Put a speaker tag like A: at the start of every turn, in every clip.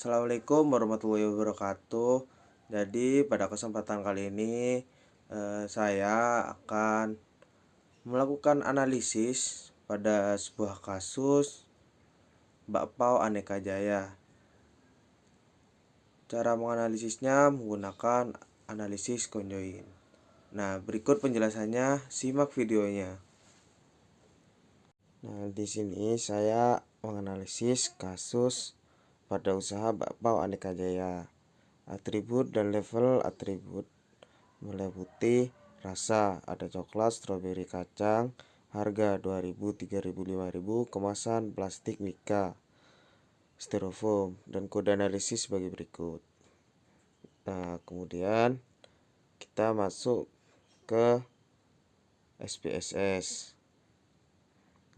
A: Assalamualaikum warahmatullahi wabarakatuh. Jadi pada kesempatan kali ini saya akan melakukan analisis pada sebuah kasus bakpao Aneka Jaya. Cara menganalisisnya menggunakan analisis conjoin. Nah, berikut penjelasannya, simak videonya. Nah, di sini saya menganalisis kasus pada usaha bakpao Aneka Jaya. Atribut dan level atribut meliputi rasa, ada coklat, stroberi, kacang, harga 2.000, 3.000, 5.000, kemasan plastik mika, styrofoam, dan kode analisis sebagai berikut. Nah, kemudian kita masuk ke SPSS.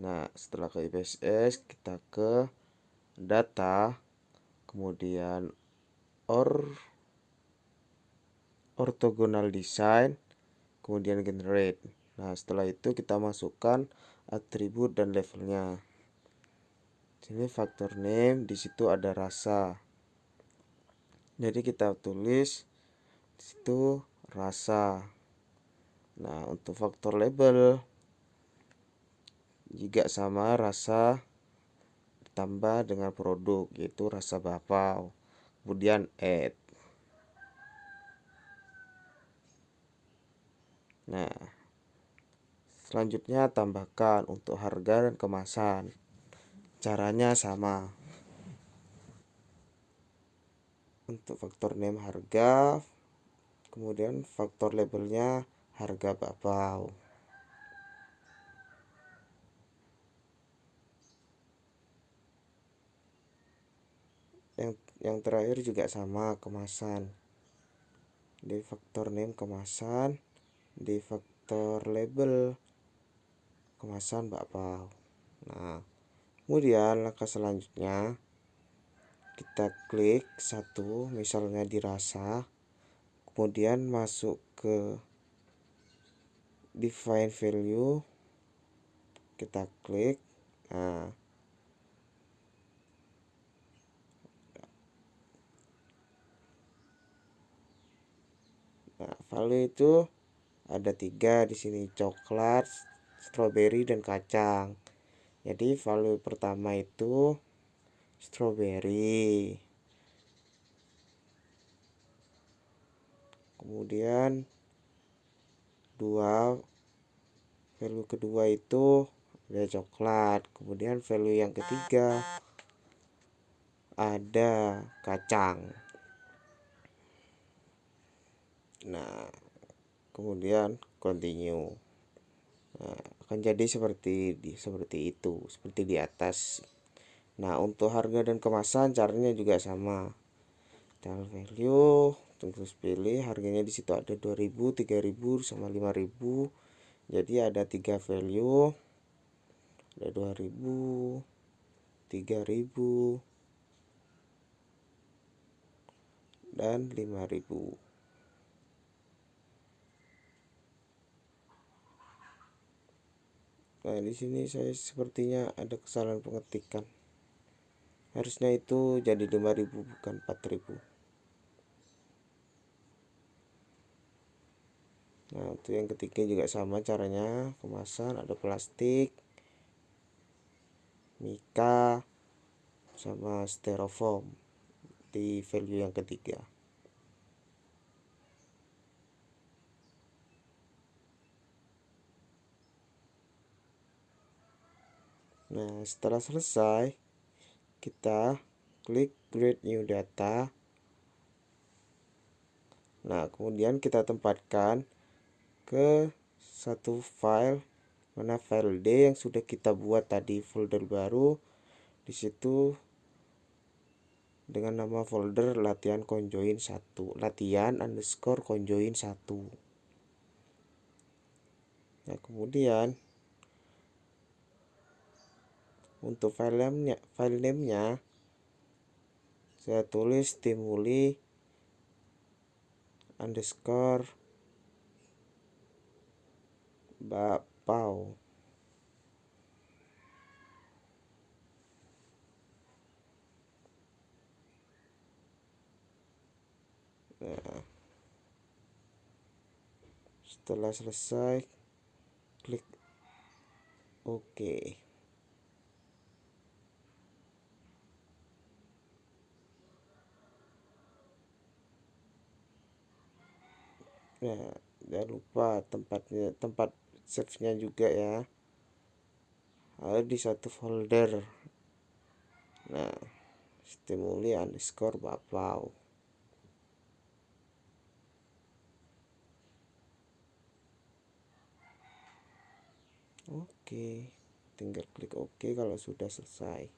A: Nah, setelah ke SPSS kita ke data, kemudian orthogonal design, kemudian generate. Nah, setelah itu kita masukkan atribut dan levelnya. Sini faktor name, di situ ada rasa. Jadi kita tulis di situ rasa. Nah, untuk faktor label juga sama, rasa ditambah dengan produk, yaitu rasa bakpao. Kemudian add. Nah, selanjutnya tambahkan untuk harga dan kemasan. Caranya sama. Untuk faktor name harga, kemudian faktor labelnya harga bakpao. Yang terakhir juga sama, kemasan. Di faktor name kemasan, di faktor label kemasan bakpao. Nah, kemudian langkah selanjutnya kita klik satu, misalnya di rasa, kemudian masuk ke define value, kita klik. Nah, value itu ada 3 di sini, coklat, stroberi, dan kacang. Jadi value pertama itu stroberi. Kemudian value kedua itu ada coklat. Kemudian value yang ketiga ada kacang. Nah, kemudian continue. Nah, akan jadi seperti itu, seperti di atas. Nah, untuk harga dan kemasan caranya juga sama. Channel value, terus pilih harganya, di situ ada 2.000, 3.000, sama 5.000. Jadi ada 3 value, ada 2.000, 3.000, dan 5.000. Nah, di sini saya sepertinya ada kesalahan pengetikan. Harusnya itu jadi 5.000 bukan 4.000. Nah, untuk yang ketiga juga sama caranya, kemasan ada plastik, mika, sama styrofoam di value yang ketiga. Nah, setelah selesai kita klik create new data. Nah, kemudian kita tempatkan ke satu file, mana file D yang sudah kita buat tadi, folder baru. Di situ dengan nama folder latihan conjoin 1, latihan_conjoin 1. Nah, kemudian untuk file name-nya saya tulis stimuli underscore bakpao. Nah, setelah selesai klik OK. Nah, jangan lupa tempat save-nya juga ya, ada di satu folder. Nah, stimuli underscore bapau. Oke, tinggal klik OK kalau sudah selesai.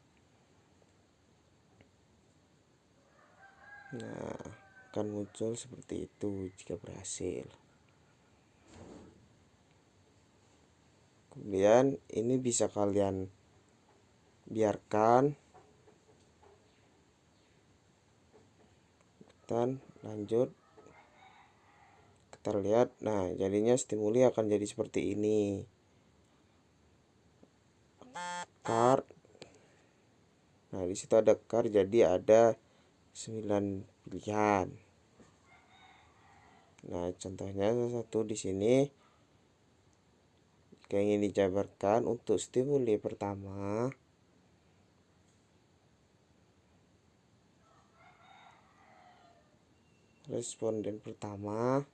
A: Nah, akan muncul seperti itu jika berhasil. Kemudian ini bisa kalian biarkan dan lanjut. Kita lihat, nah jadinya stimuli akan jadi seperti ini. Card. Nah, di situ ada card, jadi ada 9 pilihan. Nah, contohnya satu di sini. Jika ingin dijabarkan untuk stimuli pertama, responden pertama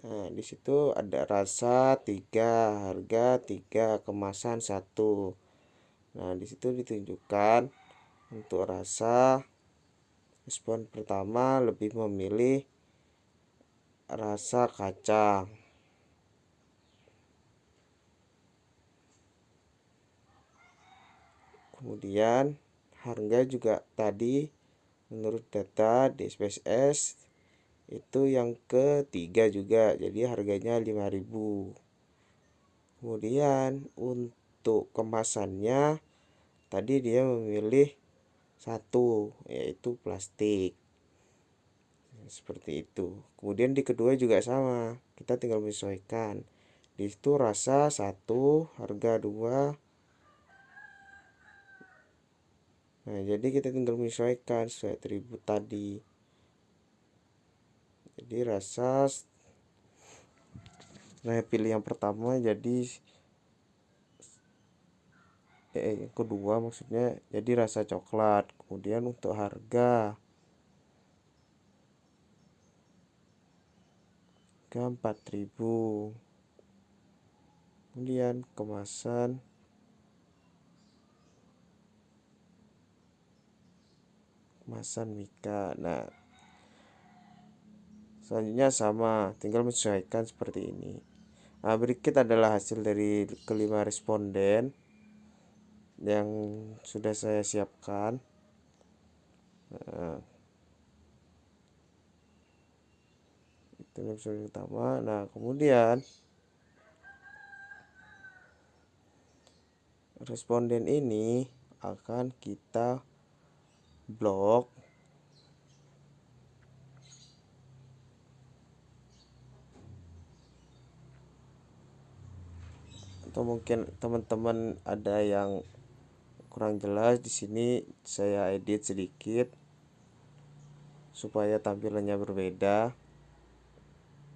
A: nah di situ ada rasa 3, harga 3, kemasan 1. Nah, di situ ditunjukkan untuk rasa respon pertama lebih memilih rasa kacang. Kemudian harga juga tadi menurut data di SPSS itu yang ketiga juga, jadi harganya 5.000. Kemudian untuk kemasannya tadi dia memilih 1, yaitu plastik. Seperti itu. Kemudian di kedua juga sama, kita tinggal menyesuaikan. Di situ rasa 1, harga 2. Nah, jadi kita tinggal menyesuaikan sesuai atribut tadi. Jadi rasa, nah pilih yang pertama, jadi yang kedua maksudnya jadi rasa coklat. Kemudian untuk harga 4.000. Kemudian kemasan Mika. Nah, selanjutnya sama, tinggal menyesuaikan seperti ini. Nah, berikut adalah hasil dari kelima responden yang sudah saya siapkan. Nah, itu responden utama. Nah, kemudian responden ini akan kita blok atau mungkin teman-teman ada yang kurang jelas di sini, saya edit sedikit supaya tampilannya berbeda.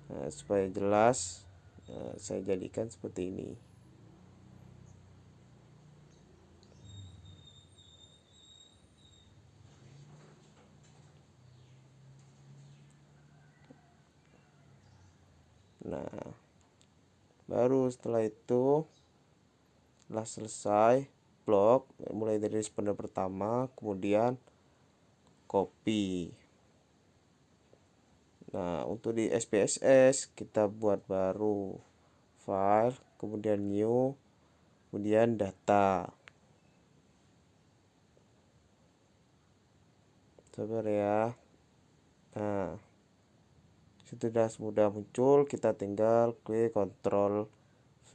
A: Nah, supaya jelas, saya jadikan seperti ini. Nah, baru setelah itu, setelah selesai blok, mulai dari responder pertama, kemudian copy. Nah, untuk di SPSS kita buat baru file, kemudian new, kemudian data. Sabar ya. Nah, sudah mudah muncul, kita tinggal klik Ctrl V.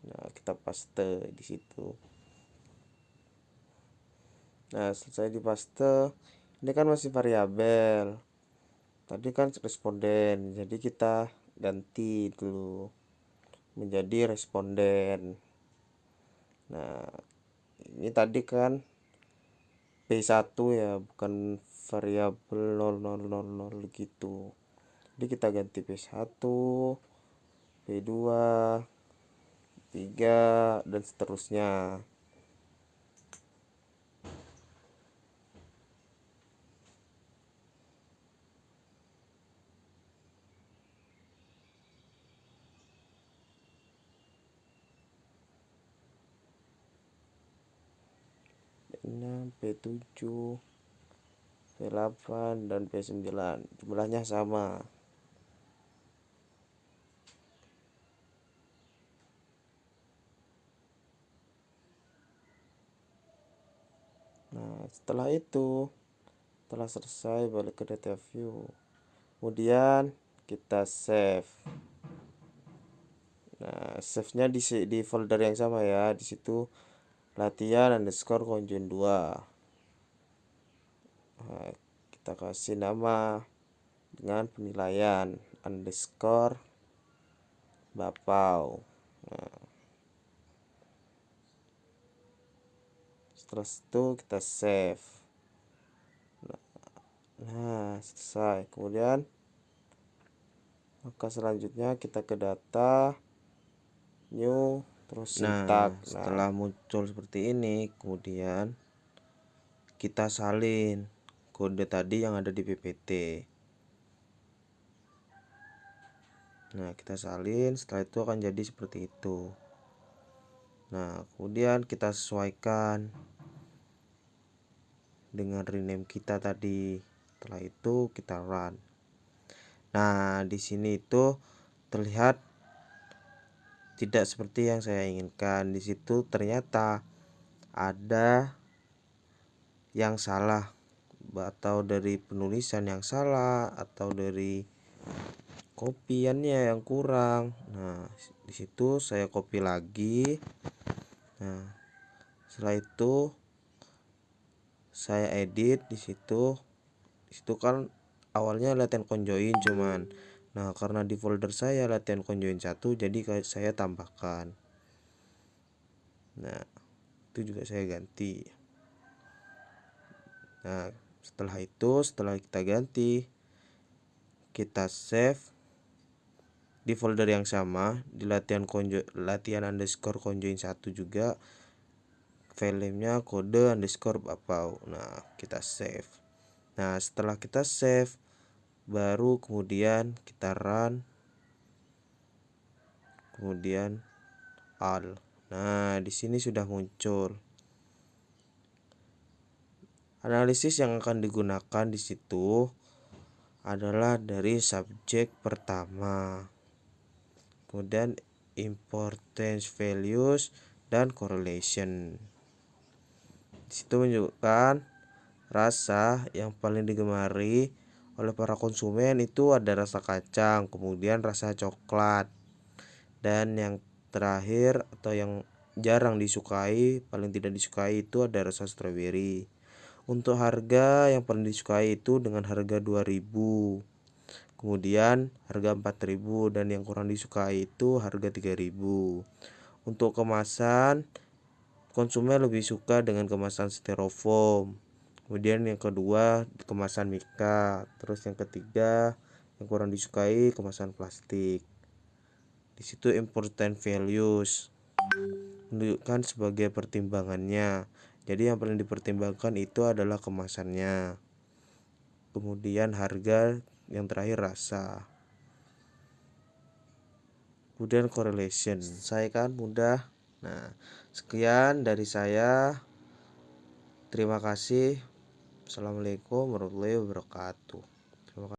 A: Nah, kita paste di situ. Nah, selesai di paste, ini kan masih variabel. Tadi kan responden, jadi kita ganti dulu menjadi responden. Nah, ini tadi kan P1 ya, bukan variabel 0000 gitu. Jadi kita ganti P1, P2, 3 dan seterusnya. P6, P7, P8 dan P9 jumlahnya sama. Nah, setelah selesai balik ke data view. Kemudian kita save. Nah, save-nya di folder yang sama ya. Di situ latihan underscore conjoin 2. Nah, kita kasih nama dengan penilaian underscore bapau. Nah, setelah itu kita save. Nah, selesai. Kemudian maka selanjutnya kita ke data new terus syntax. Setelah muncul seperti ini, kemudian kita salin kode tadi yang ada di PPT. Nah, kita salin, setelah itu akan jadi seperti itu. Nah, kemudian kita sesuaikan dengan rename kita tadi. Setelah itu kita run. Nah, di sini itu terlihat tidak seperti yang saya inginkan. Di situ ternyata ada yang salah, atau dari penulisan yang salah, atau dari kopiannya yang kurang. Nah, di situ saya copy lagi. Nah, setelah itu saya edit di situ. Di situ kan awalnya latihan conjoin cuman. Nah, karena di folder saya latihan conjoin 1, jadi saya tambahkan. Nah, itu juga saya ganti. Nah, setelah kita ganti, kita save di folder yang sama, di latihan underscore conjoin 1 juga, filenya kode underscore bapau. Nah, kita save. Nah, setelah kita save, baru kemudian kita run, kemudian all. Nah, di sini sudah muncul. Analisis yang akan digunakan di situ adalah dari subjek pertama, kemudian importance values dan correlation. Di situ menunjukkan rasa yang paling digemari oleh para konsumen itu ada rasa kacang, kemudian rasa coklat, dan yang terakhir atau yang jarang disukai, paling tidak disukai itu ada rasa strawberry. Untuk harga yang paling disukai itu dengan harga 2000, kemudian harga 4000, dan yang kurang disukai itu harga 3000. Untuk kemasan, konsumen lebih suka dengan kemasan styrofoam. Kemudian yang kedua kemasan mika, terus yang ketiga yang kurang disukai kemasan plastik. Di situ important values menunjukkan sebagai pertimbangannya. Jadi yang paling dipertimbangkan itu adalah kemasannya. Kemudian harga, yang terakhir rasa. Kemudian correlation. Saya kan mudah. Nah, sekian dari saya. Terima kasih. Assalamualaikum warahmatullahi wabarakatuh.